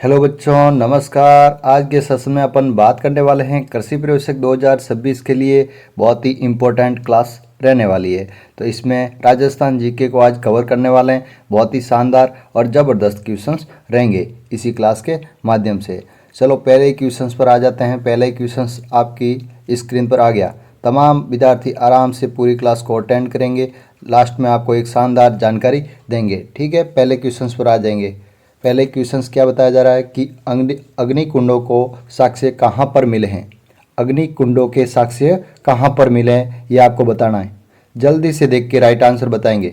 Hello बच्चों, नमस्कार। आज के सेशन में अपन बात करने वाले हैं कृषि प्रवेशक 2026 के लिए बहुत ही इम्पोर्टेंट क्लास रहने वाली है। तो इसमें राजस्थान जीके को आज कवर करने वाले हैं। बहुत ही शानदार और ज़बरदस्त क्वेश्चंस रहेंगे इसी क्लास के माध्यम से। चलो पहले क्वेश्चंस पर आ जाते हैं। पहले क्वेश्चंस आपकी स्क्रीन पर आ गया। तमाम विद्यार्थी आराम से पूरी क्लास को अटेंड करेंगे। लास्ट में आपको एक शानदार जानकारी देंगे। ठीक है, पहले क्वेश्चंस पर आ जाएंगे। पहले क्वेश्चंस क्या बताया जा रहा है कि अग्नि कुंडों को साक्ष्य कहाँ पर मिले हैं। अग्नि कुंडों के साक्ष्य कहाँ पर मिले हैं ये आपको बताना है। जल्दी से देख के राइट आंसर बताएंगे।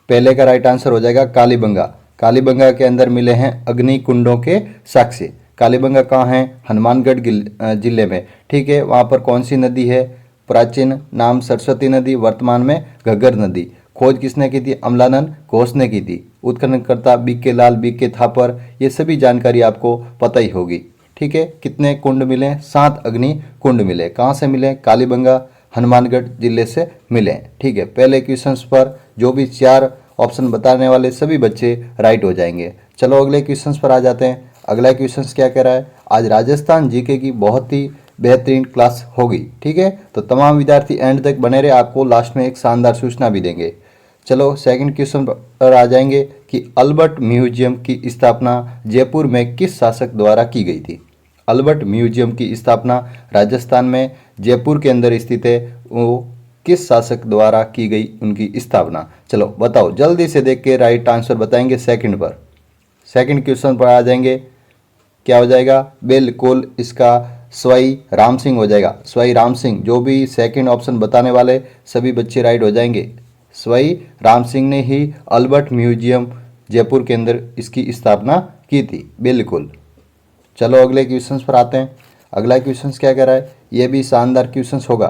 पहले का राइट आंसर हो जाएगा कालीबंगा। कालीबंगा के अंदर मिले हैं अग्नि कुंडों के साक्ष्य। कालीबंगा कहाँ है? हनुमानगढ़ जिले में। ठीक है, वहाँ पर कौन सी नदी है? प्राचीन नाम सरस्वती नदी, वर्तमान में घग्गर नदी। खोज किसने की थी? अमलानंद घोष ने की थी। उत्खननकर्ता बीके लाल, बीके थापर, ये सभी जानकारी आपको पता ही होगी। ठीक है, कितने कुंड मिले? 7 अग्नि कुंड मिले। कहाँ से मिले? कालीबंगा हनुमानगढ़ जिले से मिले। ठीक है, पहले क्वेश्चन पर जो भी 4 ऑप्शन बताने वाले सभी बच्चे राइट हो जाएंगे। चलो अगले क्वेश्चन पर आ जाते हैं। अगला क्वेश्चन क्या कह रहा है? आज राजस्थान जीके की बहुत ही बेहतरीन क्लास होगी। ठीक है, तो तमाम विद्यार्थी एंड तक बने रहे, आपको लास्ट में एक शानदार सूचना भी देंगे। चलो सेकंड क्वेश्चन पर आ जाएंगे कि अल्बर्ट म्यूजियम की स्थापना जयपुर में किस शासक द्वारा की गई थी। अल्बर्ट म्यूजियम की स्थापना राजस्थान में जयपुर के अंदर स्थित है, वो किस शासक द्वारा की गई उनकी स्थापना। चलो बताओ, जल्दी से देख के राइट आंसर बताएंगे सेकंड पर। सेकंड क्वेश्चन पर आ जाएंगे। क्या हो जाएगा? बिल्कुल इसका स्वई राम सिंह हो जाएगा। स्वई राम सिंह, जो भी सेकंड ऑप्शन बताने वाले सभी बच्चे राइट हो जाएंगे। स्वई राम सिंह ने ही अल्बर्ट म्यूजियम जयपुर के अंदर इसकी स्थापना की थी। बिल्कुल। चलो अगले क्वेश्चन पर आते हैं। अगला क्वेश्चन क्या कह रहा है? यह भी शानदार क्वेश्चन होगा।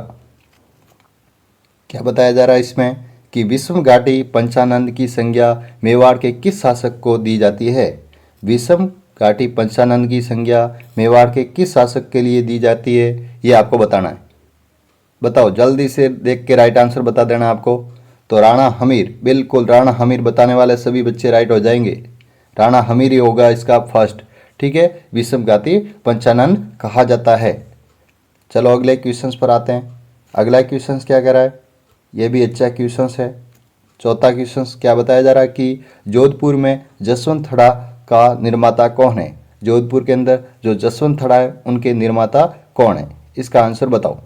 क्या बताया जा रहा है इसमें कि विषम घाटी पंचानंद की संज्ञा मेवाड़ के किस शासक को दी जाती है। विषम घाटी पंचानंद की संज्ञा मेवाड़ के किस शासक के लिए दी जाती है, ये आपको बताना है। बताओ, जल्दी से देख के राइट आंसर बता देना आपको। तो राणा हमीर, बिल्कुल राणा हमीर बताने वाले सभी बच्चे राइट हो जाएंगे। राणा हमीर ही होगा इसका फर्स्ट। ठीक है, विषम घाटी पंचानन कहा जाता है। चलो अगले क्वेश्चन पर आते हैं। अगला क्वेश्चन क्या कह रहा है? यह भी अच्छा क्वेश्चन है। चौथा क्वेश्चन क्या बताया जा रहा है कि जोधपुर में जसवंत थड़ा का निर्माता कौन है। जोधपुर के अंदर जो जसवंत थड़ा है उनके निर्माता कौन है, इसका आंसर बताओ।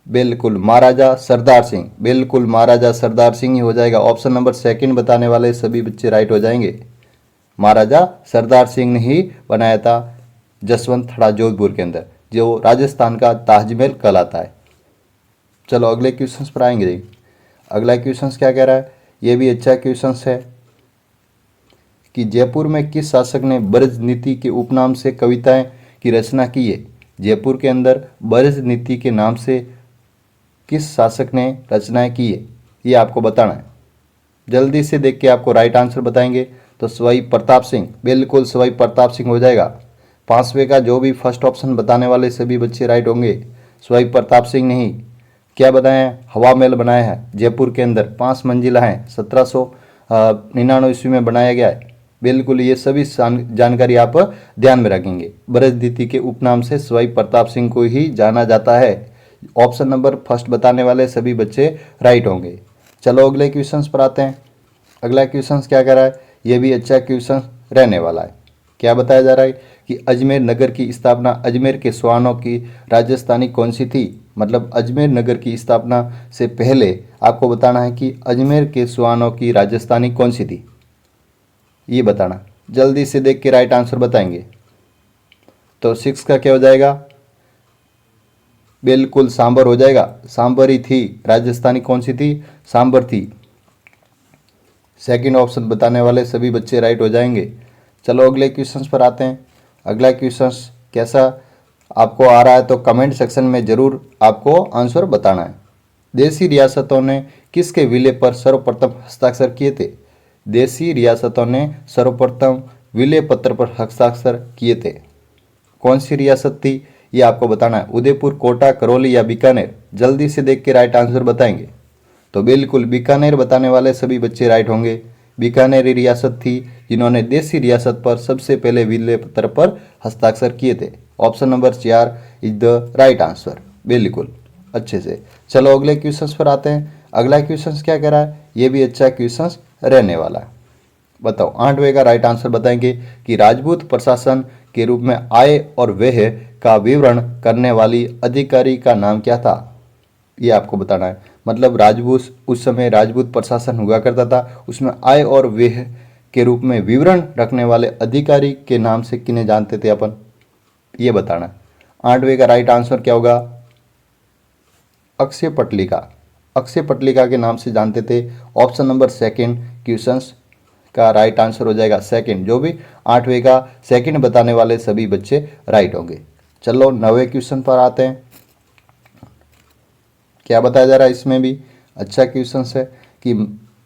बिल्कुल महाराजा सरदार सिंह। बिल्कुल महाराजा सरदार सिंह ही हो जाएगा। ऑप्शन नंबर सेकंड बताने वाले सभी बच्चे राइट हो जाएंगे। महाराजा सरदार सिंह ने ही बनाया था जसवंत थड़ा जोधपुर के अंदर, जो राजस्थान का ताजमहल कहलाता है। चलो अगले क्वेश्चन पर आएंगे। अगला क्वेश्चन क्या कह रहा है? यह भी अच्छा क्वेश्चन है कि जयपुर में किस शासक ने ब्रज नीति के उपनाम से कविताएं की रचना की है। जयपुर के अंदर ब्रज नीति के नाम से किस शासक ने रचनाएं की है, ये आपको बताना है। जल्दी से देख के आपको राइट आंसर बताएंगे। तो सवाई प्रताप सिंह, बिल्कुल सवाई प्रताप सिंह हो जाएगा। 5वें का जो भी फर्स्ट ऑप्शन बताने वाले सभी बच्चे राइट होंगे। सवाई प्रताप सिंह ने ही क्या बनाया है? हवा महल बनाया है जयपुर के अंदर। 5 मंजिला है, 1799 ईस्वी में बनाया गया है। बिल्कुल, ये सभी जानकारी आप ध्यान में रखेंगे। ब्रज नीति के उपनाम से सवाई प्रताप सिंह को ही जाना जाता है। ऑप्शन नंबर फर्स्ट बताने वाले सभी बच्चे राइट होंगे। चलो अगले क्वेश्चन पर आते हैं। अगला क्वेश्चन क्या कह रहा है? यह भी अच्छा क्वेश्चन रहने वाला है। क्या बताया जा रहा है कि अजमेर नगर की स्थापना अजमेर के सुहानों की राजस्थानी कौन सी थी। मतलब अजमेर नगर की स्थापना से पहले आपको बताना है कि अजमेर के सुहानों की राजस्थानी कौन सी थी, ये बताना। जल्दी से देख के राइट आंसर बताएंगे। तो 6 का क्या हो जाएगा? बिल्कुल सांबर हो जाएगा। सांबर ही थी राजस्थानी। कौन सी थी? सांबर थी। सेकंड ऑप्शन बताने वाले सभी बच्चे राइट हो जाएंगे। चलो अगले क्वेश्चन पर आते हैं। अगला क्वेश्चन कैसा आपको आ रहा है तो कमेंट सेक्शन में ज़रूर आपको आंसर बताना है। देसी रियासतों ने किसके विलय पर सर्वप्रथम हस्ताक्षर किए थे। देसी रियासतों ने सर्वप्रथम विलय पत्र पर हस्ताक्षर किए थे। कौन सी रियासत थी, ये आपको बताना है। उदयपुर, कोटा, करौली या बीकानेर। जल्दी से देख के राइट आंसर बताएंगे। तो बिल्कुल बीकानेर बताने वाले सभी बच्चे राइट होंगे। बीकानेरी रियासत थी जिन्होंने देसी रियासत पर सबसे पहले विलय पत्र पर हस्ताक्षर किए थे। Option number 4 is the right answer. बिल्कुल अच्छे से। चलो अगले क्वेश्चन पर आते हैं। अगला क्वेश्चन क्या कह रहा है, ये भी अच्छा क्वेश्चन रहने वाला है। बताओ 8वें का राइट आंसर बताएंगे कि राजपूत प्रशासन के रूप में आय और व्यय का विवरण करने वाली अधिकारी का नाम क्या था, ये आपको बताना है। मतलब राजपूत, उस समय राजपूत प्रशासन हुआ करता था, उसमें आय और व्यय के रूप में विवरण रखने वाले अधिकारी के नाम से किन्हें जानते थे अपन, ये बताना है। 8वें का राइट आंसर क्या होगा, अक्षय पटलिका। अक्षय पटलिका के नाम से जानते थे। ऑप्शन नंबर सेकंड क्वेश्चन का राइट आंसर हो जाएगा सेकंड। जो भी 8वें का सेकंड बताने वाले सभी बच्चे राइट होंगे। चलो 9वें क्वेश्चन पर आते हैं। क्या बताया जा रहा है, इसमें भी अच्छा क्वेश्चन है कि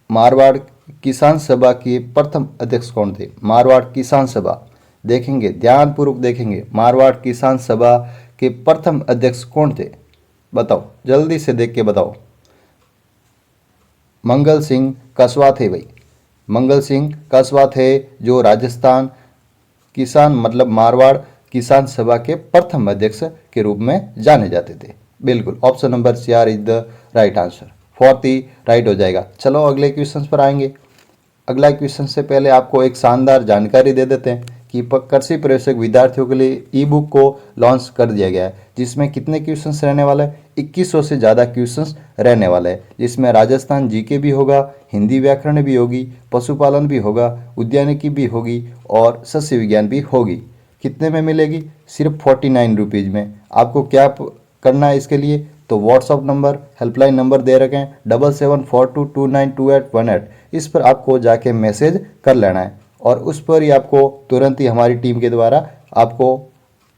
मारवाड़ किसान सभा के प्रथम अध्यक्ष कौन थे। मारवाड़ किसान सभा, देखेंगे ध्यानपूर्वक देखेंगे, मारवाड़ किसान सभा के प्रथम अध्यक्ष कौन थे, बताओ जल्दी से देख के बताओ। मंगल सिंह कसवा थे भाई, मंगल सिंह कसवा थे, जो राजस्थान किसान मतलब मारवाड़ किसान सभा के प्रथम अध्यक्ष के रूप में जाने जाते थे। बिल्कुल option number 4 is the right answer. Fourth he right हो जाएगा। चलो अगले क्वेश्चन पर आएंगे। अगला क्वेश्चन से पहले आपको एक शानदार जानकारी दे देते हैं कि कृषि प्रवेशक विद्यार्थियों के लिए ई बुक को लॉन्च कर दिया गया है, जिसमें कितने क्वेश्चंस रहने वाले हैं, 2100 से ज़्यादा क्वेश्चंस रहने वाले हैं, जिसमें राजस्थान जीके भी होगा, हिंदी व्याकरण भी होगी, पशुपालन भी होगा, उद्यानिकी भी होगी और सस्य विज्ञान भी होगी। कितने में मिलेगी, सिर्फ 49 रुपीज़ में। आपको क्या करना है इसके लिए, तो व्हाट्सअप नंबर हेल्पलाइन नंबर दे रखे हैं 7742292818, इस पर आपको जाके मैसेज कर लेना है और उस पर ही आपको तुरंत ही हमारी टीम के द्वारा आपको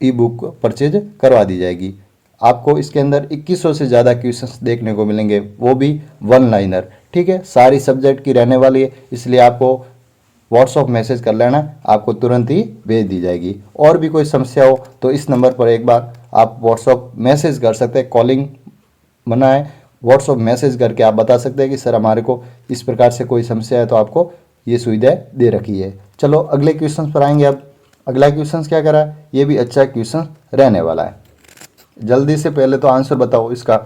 ई बुक परचेज करवा दी जाएगी। आपको इसके अंदर 2100 से ज़्यादा क्वेश्चंस देखने को मिलेंगे, वो भी वन लाइनर। ठीक है, सारी सब्जेक्ट की रहने वाली है, इसलिए आपको व्हाट्सअप मैसेज कर लेना, आपको तुरंत ही भेज दी जाएगी। और भी कोई समस्या हो तो इस नंबर पर एक बार आप व्हाट्सअप मैसेज कर सकते हैं, कॉलिंग मना है, व्हाट्सअप मैसेज करके आप बता सकते हैं कि सर हमारे को इस प्रकार से कोई समस्या है, तो आपको ये सुविधा दे रखी है। चलो अगले क्वेश्चन पर आएंगे। अब अगला क्वेश्चन क्या करा है, ये भी अच्छा क्वेश्चन रहने वाला है। जल्दी से पहले तो आंसर बताओ इसका,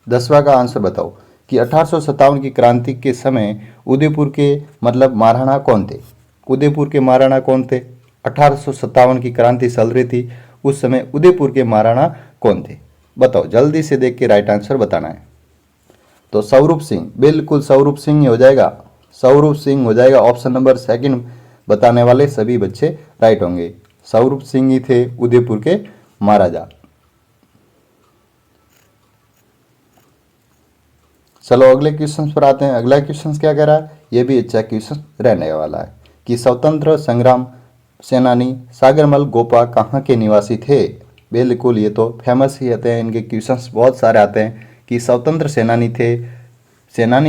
10वां का आंसर बताओ कि 1857 की क्रांति के समय उदयपुर के मतलब महाराणा कौन थे। उदयपुर के महाराणा कौन थे, 1857 की क्रांति चल रही थी, उस समय उदयपुर के महाराणा कौन थे, बताओ जल्दी से देख के राइट आंसर बताना है। तो स्वरूप सिंह, बिल्कुल स्वरूप सिंह ही हो जाएगा, स्वरूप सिंह हो जाएगा। ऑप्शन नंबर सेकंड बताने वाले सभी बच्चे राइट होंगे, स्वरूप सिंह ही थे उदयपुर के महाराजा। चलो अगले क्वेश्चन पर आते हैं। अगला क्वेश्चन क्या कह रहा है, ये भी अच्छा क्वेश्चन रहने वाला है कि स्वतंत्र संग्राम सेनानी सागरमल गोपा कहाँ के निवासी थे। बिल्कुल ये तो फेमस ही आते हैं, इनके क्वेश्चंस बहुत सारे आते हैं कि स्वतंत्र सेनानी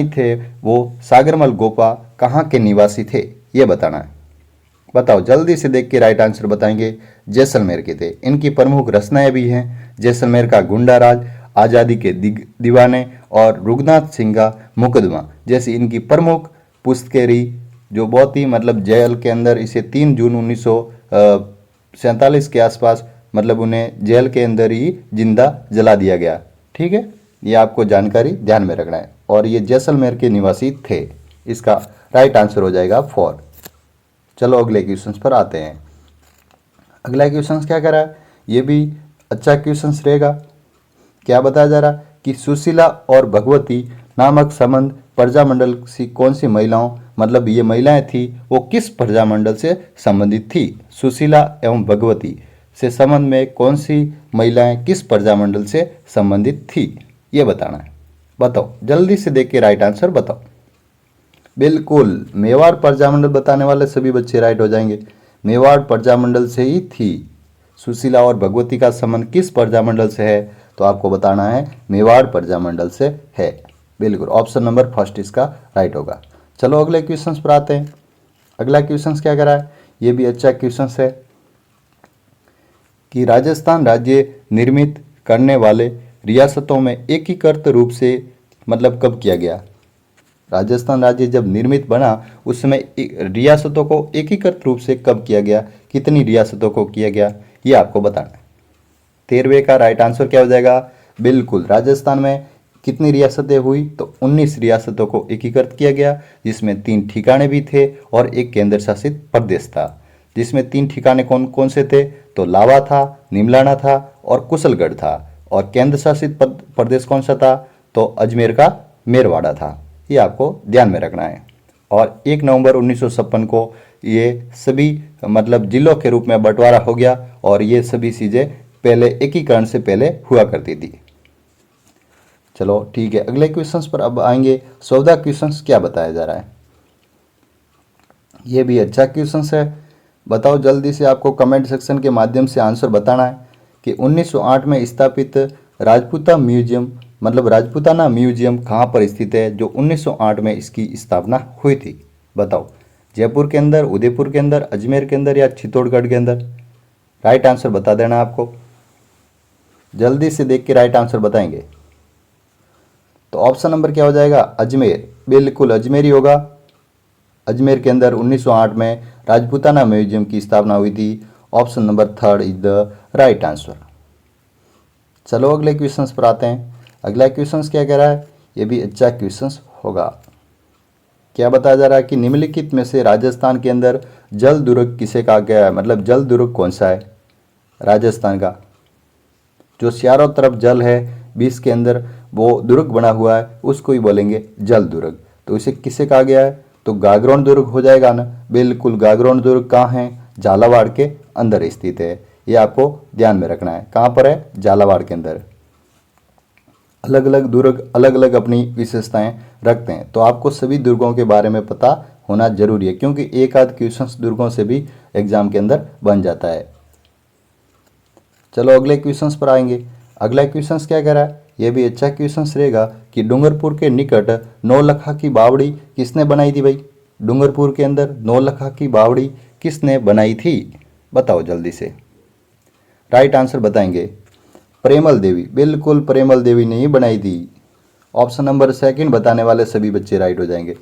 थे वो सागरमल गोपा कहाँ के निवासी थे, ये बताना है। बताओ जल्दी से देख के राइट आंसर बताएंगे। जैसलमेर के थे। इनकी प्रमुख रचनाएं भी हैं जैसलमेर का गुंडा राज, आज़ादी के दीवाने और रुगनाथ सिंह का मुकदमा जैसी इनकी प्रमुख पुस्तकें, जो बहुत ही मतलब जेल के अंदर इसे 3 जून 1947 के आसपास मतलब उन्हें जेल के अंदर ही जिंदा जला दिया गया। ठीक है, ये आपको जानकारी ध्यान में रखना है। और ये जैसलमेर के निवासी थे, इसका राइट आंसर हो जाएगा 4। चलो अगले क्वेश्चन पर आते हैं। अगला क्वेश्चन क्या कर रहा है, ये भी अच्छा क्वेश्चन रहेगा। क्या बताया जा रहा है कि सुशीला और भगवती नामक संबंध प्रजामंडल सी कौन सी महिलाओं मतलब ये महिलाएं थी वो किस प्रजामंडल से संबंधित थी। सुशीला एवं भगवती से संबंध में कौन सी महिलाएं किस प्रजामंडल से संबंधित थी, ये बताना है। बताओ जल्दी से देख के राइट आंसर बताओ। बिल्कुल मेवाड़ प्रजामंडल बताने वाले सभी बच्चे राइट हो जाएंगे। मेवाड़ प्रजामंडल से ही थी। सुशीला और भगवती का संबंध किस प्रजामंडल से है, तो आपको बताना है मेवाड़ प्रजामंडल से है। बिल्कुल ऑप्शन नंबर फर्स्ट इसका राइट होगा। चलो अगले क्वेश्चन पर आते हैं। अगला क्वेश्चन क्या करा है, ये भी अच्छा क्वेश्चन है कि राजस्थान राज्य निर्मित करने वाले रियासतों में एकीकृत रूप से मतलब कब किया गया। राजस्थान राज्य जब निर्मित बना उस समय रियासतों को एकीकृत रूप से कब किया गया, कितनी रियासतों को किया गया, ये आपको बताना है। 13वें का राइट आंसर क्या हो जाएगा? बिल्कुल, राजस्थान में कितनी रियासतें हुई? तो 19 रियासतों को एकीकृत किया गया, जिसमें 3 ठिकाने भी थे और एक केंद्र शासित प्रदेश था। जिसमें 3 ठिकाने कौन कौन से थे? तो लावा था, निमलाना था और कुशलगढ़ था। और केंद्र शासित प्रदेश कौन सा था? तो अजमेर का मेरवाड़ा था। ये आपको ध्यान में रखना है। और 1 नवंबर 1956 को ये सभी मतलब जिलों के रूप में बंटवारा हो गया और ये सभी चीज़ें पहले एकीकरण से पहले हुआ करती थी। चलो ठीक है, अगले क्वेश्चंस पर अब आएंगे। 14 क्वेश्चंस क्या बताया जा रहा है? ये भी अच्छा क्वेश्चंस है। बताओ जल्दी से, आपको कमेंट सेक्शन के माध्यम से आंसर बताना है कि 1908 में स्थापित राजपूता म्यूजियम मतलब राजपूताना म्यूजियम कहाँ पर स्थित है, जो 1908 में इसकी स्थापना हुई थी? बताओ, जयपुर के अंदर, उदयपुर के अंदर, अजमेर के अंदर या चित्तौड़गढ़ के अंदर? राइट आंसर बता देना आपको, जल्दी से देख के राइट आंसर बताएंगे। तो ऑप्शन नंबर क्या हो जाएगा? अजमेर। बिल्कुल अजमेर ही होगा। अजमेर के अंदर 1908 में राजपूताना म्यूजियम की स्थापना हुई थी। Option number 3 is the right answer. चलो अगले क्वेश्चंस पर आते हैं। अगला क्वेश्चंस क्या कह रहा है? ये भी अच्छा क्वेश्चंस होगा। क्या बताया जा रहा है कि निम्नलिखित में से राजस्थान के अंदर जल दुर्ग किसे कहा गया है? मतलब जल दुर्ग कौन सा है राजस्थान का? जो चारों तरफ जल है, बीच के अंदर वो दुर्ग बना हुआ है, उसको ही बोलेंगे जल दुर्ग। तो इसे किसे कहा गया है? तो गागरोन दुर्ग हो जाएगा ना। बिल्कुल, गागरोन दुर्ग कहाँ है? झालावाड़ के अंदर स्थित है। ये आपको ध्यान में रखना है। कहाँ पर है? झालावाड़ के अंदर। अलग अलग दुर्ग अलग अलग अपनी विशेषताएं रखते हैं, तो आपको सभी दुर्गों के बारे में पता होना जरूरी है, क्योंकि एक आध क्वेश्चन दुर्गों से भी एग्जाम के अंदर बन जाता है। चलो अगले क्वेश्चंस पर आएंगे। अगला क्वेश्चंस क्या कह रहा है? यह भी अच्छा क्वेश्चंस रहेगा कि डूंगरपुर के निकट नौलखा की बावड़ी किसने बनाई थी भाई? डूंगरपुर के अंदर नौलखा की बावड़ी किसने बनाई थी? बताओ जल्दी से, राइट आंसर बताएंगे। प्रेमल देवी। बिल्कुल प्रेमल देवी ने ही बनाई थी। ऑप्शन नंबर 2 बताने वाले सभी बच्चे राइट हो जाएंगे।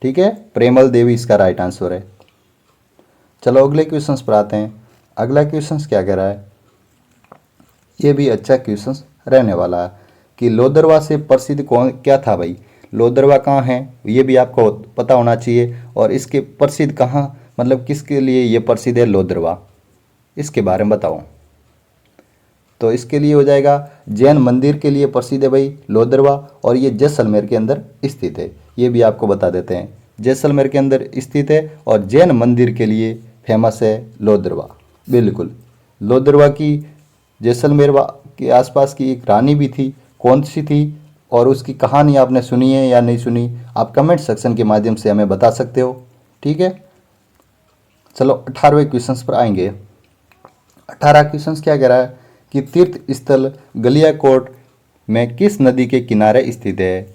ठीक है, प्रेमल देवी इसका राइट आंसर है। चलो अगले क्वेश्चंस पर आते हैं। अगला क्वेश्चंस क्या कह रहा है? ये भी अच्छा क्वेश्चंस रहने वाला है कि लोदरवा से प्रसिद्ध कौन क्या था भाई? लोदरवा कहाँ है ये भी आपको पता होना चाहिए। और इसके प्रसिद्ध कहाँ मतलब किसके लिए ये प्रसिद्ध है लोदरवा, इसके बारे में बताओ। तो इसके लिए हो जाएगा जैन मंदिर के लिए प्रसिद्ध है भाई लोदरवा, और ये जैसलमेर के अंदर स्थित है। ये भी आपको बता देते हैं, जैसलमेर के अंदर स्थित है और जैन मंदिर के लिए फेमस है लोदरवा। बिल्कुल, लोदरवा की जैसलमेर के आसपास की एक रानी भी थी, कौन सी थी? और उसकी कहानी आपने सुनी है या नहीं सुनी? आप कमेंट सेक्शन के माध्यम से हमें बता सकते हो। ठीक है, चलो 18वें क्वेश्चन पर आएंगे। 18 क्वेश्चन क्या कह रहा है कि तीर्थ स्थल गलियाकोट में किस नदी के किनारे स्थित है?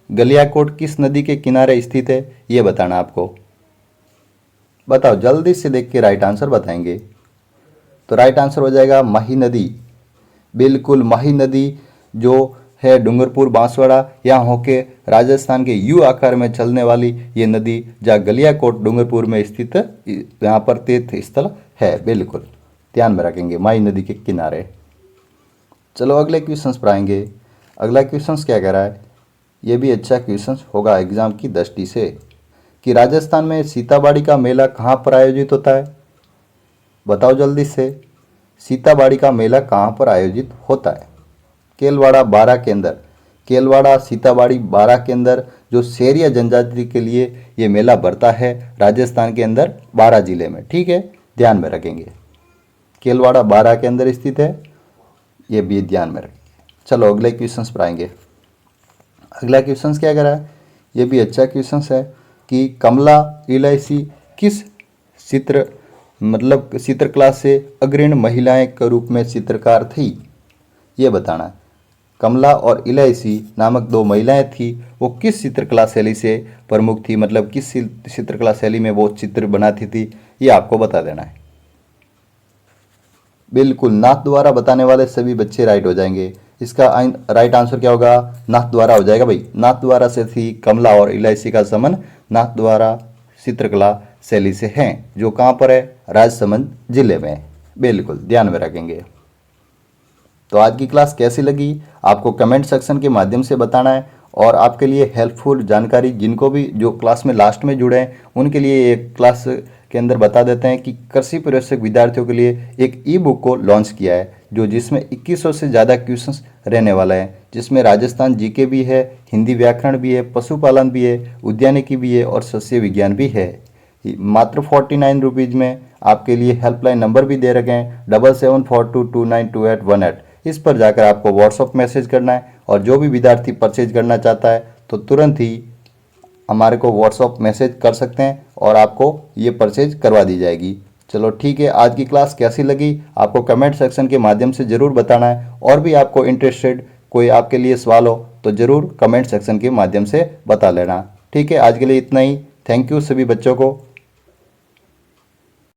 गलियाकोट किस नदी के किनारे स्थित है ये बताना आपको। बताओ जल्दी से देख के राइट आंसर बताएंगे। तो राइट आंसर हो जाएगा माही नदी। बिल्कुल, माही नदी जो है डूंगरपुर बांसवाड़ा यहाँ होके राजस्थान के यू आकार में चलने वाली ये नदी, जहाँ गलियाकोट डूंगरपुर में स्थित यहाँ पर तीर्थ स्थल है। बिल्कुल ध्यान में रखेंगे, माही नदी के किनारे। चलो अगले क्वेश्चंस पर आएंगे। अगला क्वेश्चंस क्या कह रहा है? ये भी अच्छा क्वेश्चंस होगा एग्जाम की दृष्टि से कि राजस्थान में सीताबाड़ी का मेला कहाँ पर आयोजित होता है? बताओ जल्दी से, सीताबाड़ी का मेला कहाँ पर आयोजित होता है? केलवाड़ा बारा के अंदर। केलवाड़ा सीताबाड़ी बारा के अंदर जो शेरिया जनजाति के लिए ये मेला बढ़ता है राजस्थान के अंदर बारा जिले में। ठीक है, ध्यान में रखेंगे, केलवाड़ा बारा के अंदर स्थित है, ये भी ध्यान में रखेंगे। चलो अगले क्वेश्चन पर आएंगे। अगला क्वेश्चन क्या कह रहा है? ये भी अच्छा क्वेश्चन है कि कमला इलायची किस चित्र मतलब चित्रकला से अग्रणी महिलाएं के रूप में चित्रकार थी, ये बताना है। कमला और इलायची नामक 2 महिलाएं थी, वो किस चित्रकला शैली से प्रमुख थी, मतलब किस चित्रकला शैली में वो चित्र बनाती थी, ये आपको बता देना है। बिल्कुल, नाथ द्वारा बताने वाले सभी बच्चे राइट हो जाएंगे। इसका राइट आंसर क्या होगा? नाथ द्वारा हो जाएगा भाई। नाथ द्वारा से थी कमला और इलायची का संबंध नाथ द्वारा चित्रकला शैली से है, जो कहाँ पर है? राजसमंद जिले में। बिल्कुल ध्यान में रखेंगे। तो आज की क्लास कैसी लगी आपको कमेंट सेक्शन के माध्यम से बताना है, और आपके लिए हेल्पफुल जानकारी जिनको भी जो क्लास में लास्ट में जुड़े हैं उनके लिए एक क्लास के अंदर बता देते हैं कि कृषि पर्यवेक्षक विद्यार्थियों के लिए एक ई बुक को लॉन्च किया है, जो जिसमें 2100 से ज़्यादा क्वेश्चंस रहने वाला है, जिसमें राजस्थान जीके भी है, हिंदी व्याकरण भी है, पशुपालन भी है, उद्यानिकी भी है और सस्य विज्ञान भी है। मात्र 49 रुपीज़ में आपके लिए हेल्पलाइन नंबर भी दे रखे हैं 7742292818। इस पर जाकर आपको व्हाट्सअप मैसेज करना है, और जो भी विद्यार्थी परचेज करना चाहता है तो तुरंत ही हमारे को व्हाट्सअप मैसेज कर सकते हैं और आपको ये परचेज करवा दी जाएगी। चलो ठीक है, आज की क्लास कैसी लगी आपको कमेंट सेक्शन के माध्यम से ज़रूर बताना है, और भी आपको इंटरेस्टेड कोई आपके लिए सवाल हो तो ज़रूर कमेंट सेक्शन के माध्यम से बता लेना। ठीक है, आज के लिए इतना ही। थैंक यू सभी बच्चों को।